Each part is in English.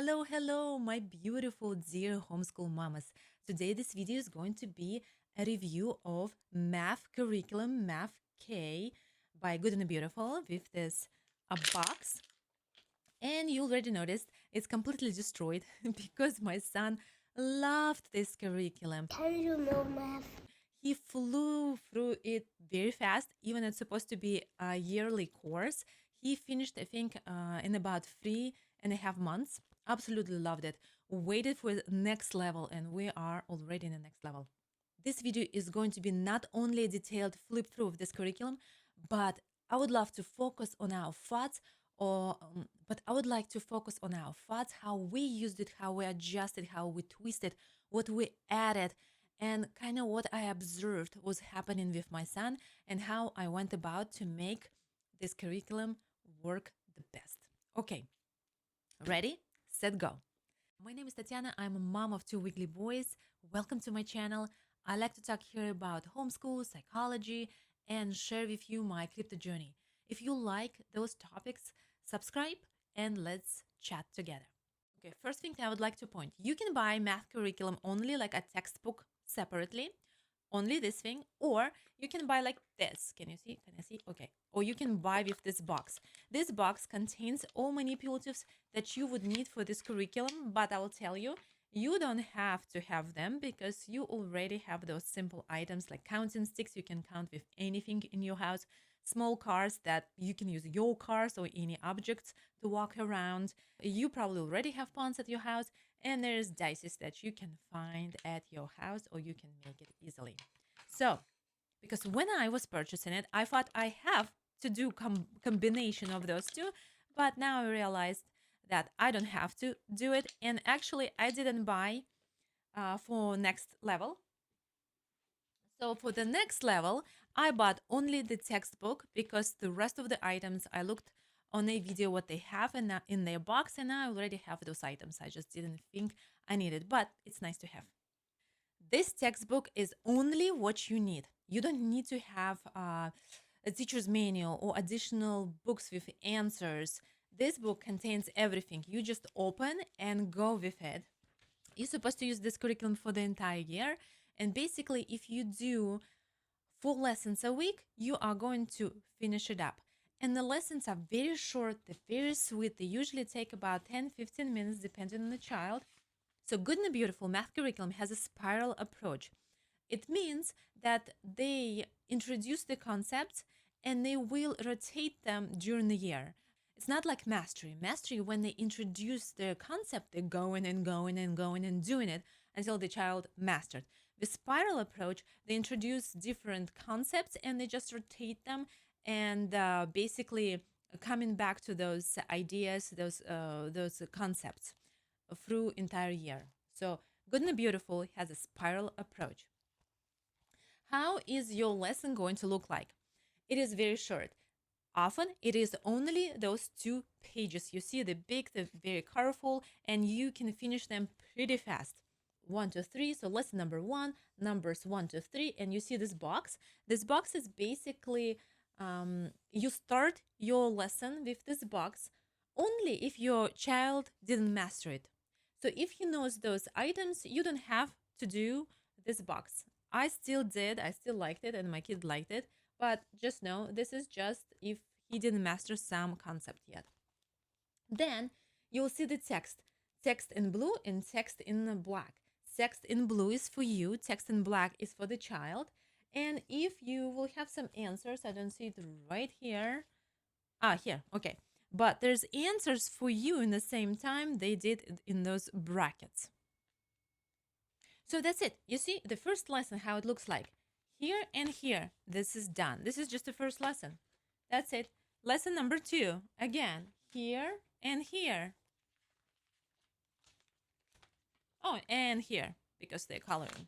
Hello, my beautiful dear homeschool mamas. Today, this video is going to be a review of math curriculum, Math K by Good and Beautiful with this a box. And you already noticed it's completely destroyed because my son loved this curriculum. Can you know math? He flew through it very fast, even it's supposed to be a yearly course. He finished, I think, in about 3.5 months. Absolutely loved it. Waited for the next level, and we are already in the next level. This video is going to be not only a detailed flip through of this curriculum, but I would love to focus on our thoughts, but I would like to focus on our thoughts, how we used it, how we adjusted, how we twisted, what we added, and kind of what I observed was happening with my son and how I went about to make this curriculum work the best. Okay, ready, set, go. My name is Tatiana. I'm a mom of 2 wiggly boys. Welcome to my channel. I like to talk here about homeschool, psychology, and share with you my crypto journey. If you like those topics, subscribe and let's chat together. Okay, first thing I would like to point, you can buy math curriculum only like a textbook separately, only this thing, or you can buy like this. Can you see? Can I see? Okay. Or you can buy with this box. This box contains all manipulatives that you would need for this curriculum, but I will tell you, you don't have to have them because you already have those simple items like counting sticks. You can count with anything in your house, small cars that you can use your cars or any objects to walk around. You probably already have pawns at your house, and there's dices that you can find at your house or you can make it easily. So, because when I was purchasing it, I thought I have to do combination of those two, but now I realized that I don't have to do it. And actually, I didn't buy for next level. So for the next level, I bought only the textbook because the rest of the items I looked on a video what they have in their box, and I already have those items. I just didn't think I needed, but it's nice to have. This textbook is only what you need. You don't need to have a teacher's manual or additional books with answers. This book contains everything. You just open and go with it. You're supposed to use this curriculum for the entire year. And basically, if you do 4 lessons a week, you are going to finish it up. And the lessons are very short, they're very sweet. They usually take about 10-15 minutes, depending on the child. So Good and Beautiful math curriculum has a spiral approach. It means that they introduce the concepts and they will rotate them during the year. It's not like mastery. Mastery, when they introduce the concept, they're going and going and going and doing it until the child mastered. The spiral approach, they introduce different concepts and they just rotate them and basically coming back to those ideas, those concepts through entire year. So Good and Beautiful has a spiral approach. How is your lesson going to look like? It is very short. Often it is only those 2 pages. You see the big, the very colorful, and you can finish them pretty fast. 1 to 3. So lesson number 1, numbers 1 to 3, and you see this box. This box is basically you start your lesson with this box only if your child didn't master it. So if he knows those items, you don't have to do this box. I still did. I still liked it, and my kid liked it. But just know, this is just if he didn't master some concept yet. Then you'll see the text. Text in blue and text in black. Text in blue is for you. Text in black is for the child. And if you will have some answers, I don't see it right here. Here. Okay. But there's answers for you in the same time they did in those brackets. So that's it. You see the first lesson, how it looks like. Here and here, this is done. This is just the first lesson. That's it. Lesson number 2, again, here and here. Oh, and here, because they're coloring.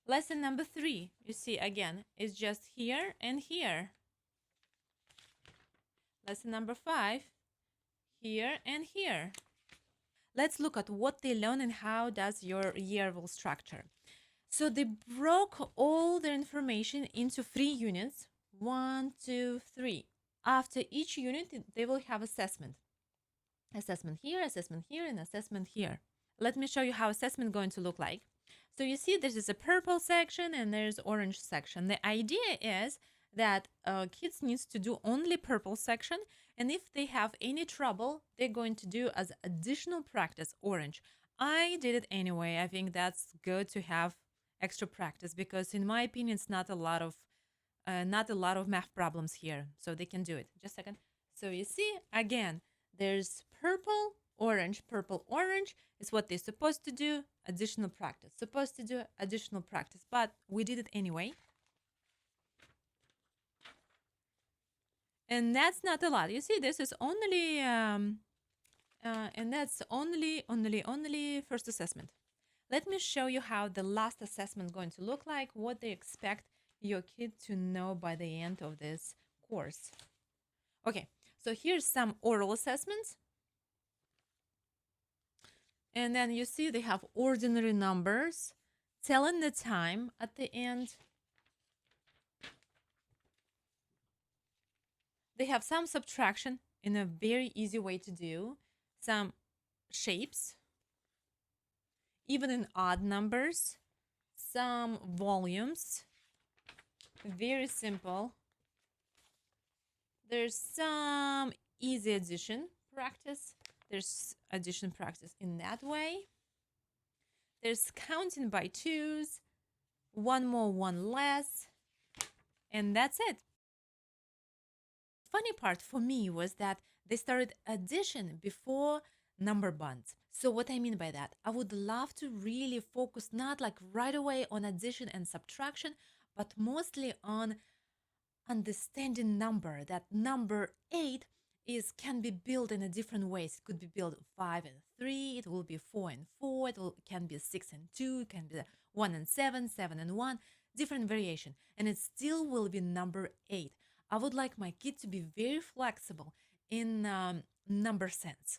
Lesson number 3, you see, again, is just here and here. Lesson number 5, here and here. Let's look at what they learn and how does your year will structure. So they broke all their information into 3 units, 1, 2, 3. After each unit, they will have assessment. Assessment here, and assessment here. Let me show you how assessment is going to look like. So you see this is a purple section and there's orange section. The idea is that kids needs to do only purple section, and if they have any trouble, they're going to do as additional practice orange. I did it anyway. I think that's good to have extra practice because in my opinion it's not a lot of math problems here, so they can do it. Just a second. So you see again, there's purple, orange is what they're supposed to do, additional practice. Supposed to do additional practice, but we did it anyway. And that's not a lot. You see, this is only, and that's only first assessment. Let me show you how the last assessment is going to look like, what they expect your kid to know by the end of this course. Okay, so here's some oral assessments. And then you see they have ordinary numbers, telling the time at the end. They have some subtraction in a very easy way to do, some shapes, even in odd numbers, some volumes, very simple. There's some easy addition practice. There's addition practice in that way. There's counting by twos, one more, one less, and that's it. Funny part for me was that they started addition before number bonds. So what I mean by that, I would love to really focus not like right away on addition and subtraction, but mostly on understanding number, that number 8 can be built in a different ways. It could be built 5 and 3, it will be 4 and 4, it can be 6 and 2, it can be 1 and 7, 7 and 1, different variation, and it still will be number 8. I would like my kid to be very flexible in number sense.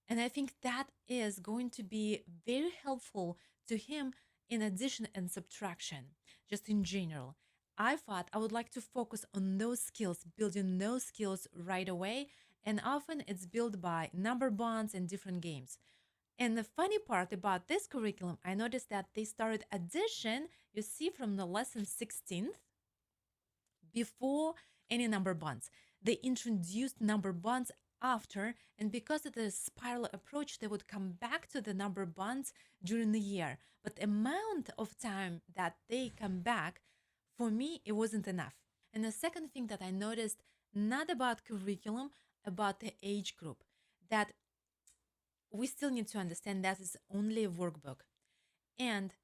And I think that is going to be very helpful to him in addition and subtraction, just in general. I thought I would like to focus on those skills, building those skills right away. And often it's built by number bonds and different games. And the funny part about this curriculum, I noticed that they started addition, you see, from the lesson 16th, before any number bonds. They introduced number bonds after, and because of the spiral approach, they would come back to the number bonds during the year. But the amount of time that they come back, for me, it wasn't enough. And the second thing that I noticed, not about curriculum, about the age group, that we still need to understand that is only a workbook. And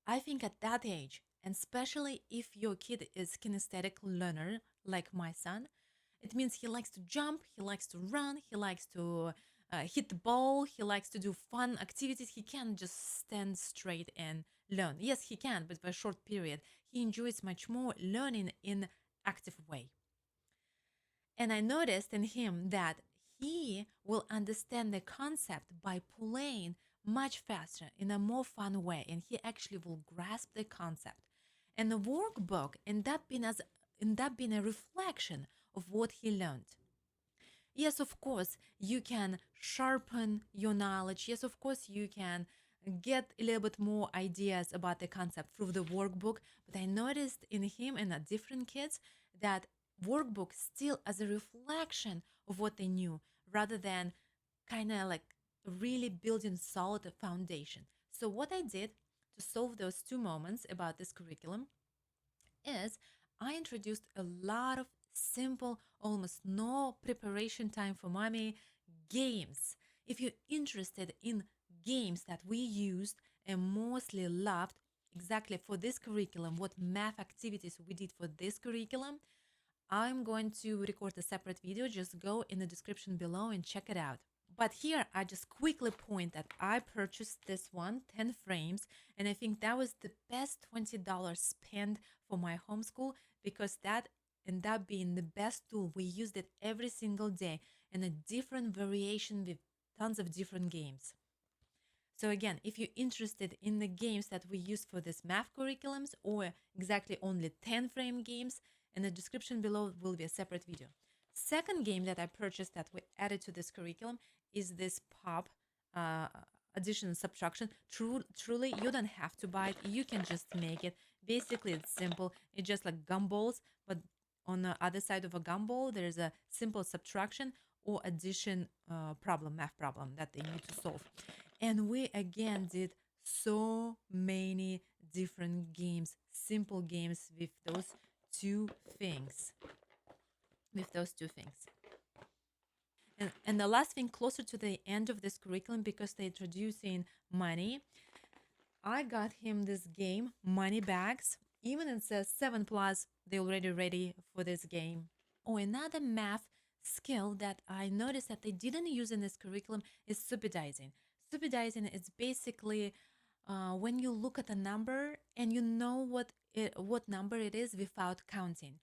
I think at that age, and especially if your kid is kinesthetic learner like my son, it means he likes to jump, he likes to run, he likes to hit the ball, he likes to do fun activities. He can't just stand straight and learn. Yes, he can, but for a short period. He enjoys much more learning in active way. And I noticed in him that he will understand the concept by playing much faster in a more fun way, and he actually will grasp the concept. And the workbook end up being a reflection of what he learned. Yes, of course, you can sharpen your knowledge. Yes, of course, you can get a little bit more ideas about the concept through the workbook. But I noticed in him and at different kids that workbook still as a reflection of what they knew rather than kind of like really building solid foundation. So what I did to solve those two moments about this curriculum is I introduced a lot of simple, almost no preparation time for mommy games. If you're interested in games that we used and mostly loved exactly for this curriculum, what math activities we did for this curriculum, I'm going to record a separate video. Just go in the description below and check it out. But here I just quickly point that I purchased this one, 10 frames, and I think that was the best $20 spent for my homeschool because that ended up being the best tool. We used it every single day in a different variation with tons of different games. So again, if you're interested in the games that we use for this math curriculums or exactly only 10 frame games, in the description below will be a separate video. Second game that I purchased that we added to this curriculum is this pop uh, addition and subtraction. Truly, you don't have to buy it. You can just make it. Basically, it's simple. It's just like gumballs, but on the other side of a gumball, there's a simple subtraction or addition problem, math problem that they need to solve. And we again did so many different games, simple games with those two things. With those two things. And the last thing, closer to the end of this curriculum, because they're introducing money, I got him this game, Money Bags. Even it says 7 plus, they're already ready for this game. Oh, another math skill that I noticed that they didn't use in this curriculum is subsidizing. Subsidizing is basically when you look at a number and you know what number it is without counting.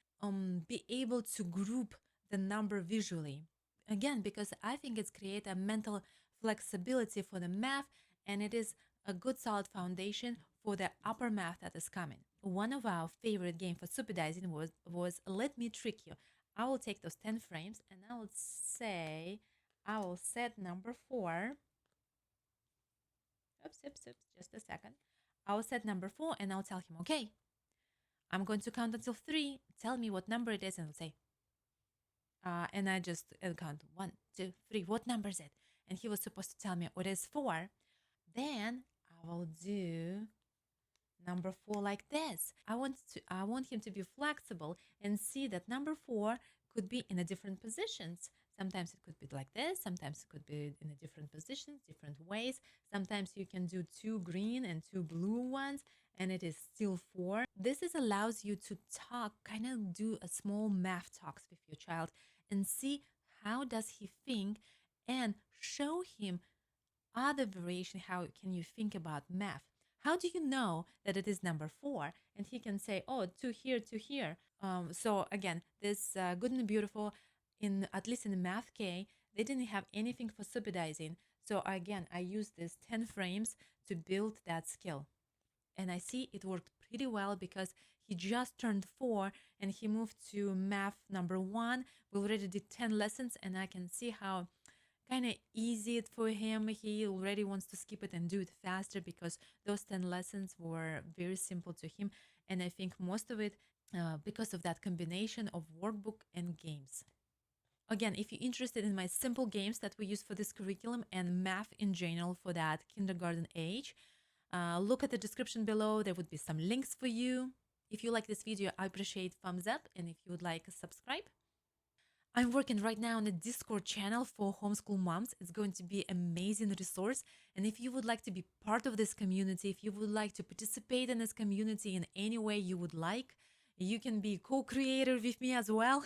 Be able to group the number visually. Again, because I think it's create a mental flexibility for the math, and it is a good solid foundation for the upper math that is coming. One of our favorite game for subsidizing was Let Me Trick You. I will take those 10 frames and I will say, I will set number 4. Oops, just a second. I will set number 4 and I'll tell him, okay, I'm going to count until 3. Tell me what number it is, and I'll say, and I just count 1, 2, 3. What number is it? And he was supposed to tell me what is 4. Then I will do number 4 like this. I want him to be flexible and see that number 4 could be in a different positions. Sometimes it could be like this. Sometimes it could be in a different positions, different ways. Sometimes you can do 2 green and 2 blue ones, and it is still 4. This allows you to talk, kind of do a small math talks with your child and see how does he think, and show him other variation. How can you think about math? How do you know that it is number 4? And he can say, oh, 2 here, 2 here. So again, this Good and Beautiful, in at least in the math K, they didn't have anything for subsidizing. So again, I used these 10 frames to build that skill. And I see it worked pretty well because he just turned 4 and he moved to math number 1. We already did 10 lessons, and I can see how kind of easy it for him. He already wants to skip it and do it faster because those 10 lessons were very simple to him. And I think most of it because of that combination of workbook and games. Again, if you're interested in my simple games that we use for this curriculum and math in general for that kindergarten age, look at the description below. There would be some links for you. If you like this video, I appreciate thumbs up, and if you would like, subscribe. I'm working right now on a Discord channel for homeschool moms. It's going to be an amazing resource. And if you would like to be part of this community, if you would like to participate in this community in any way you would like, you can be co-creator with me as well.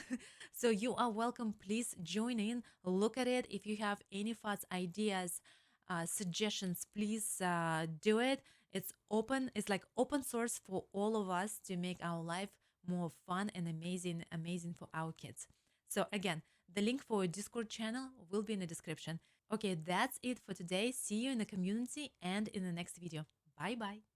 So you are welcome. Please join in, look at it. If you have any thoughts, ideas, suggestions, please do it. It's open. It's like open source for all of us to make our life more fun and amazing for our kids. So again, the link for a Discord channel will be in the description. Okay, that's it for today. See you in the community and in the next video. Bye bye.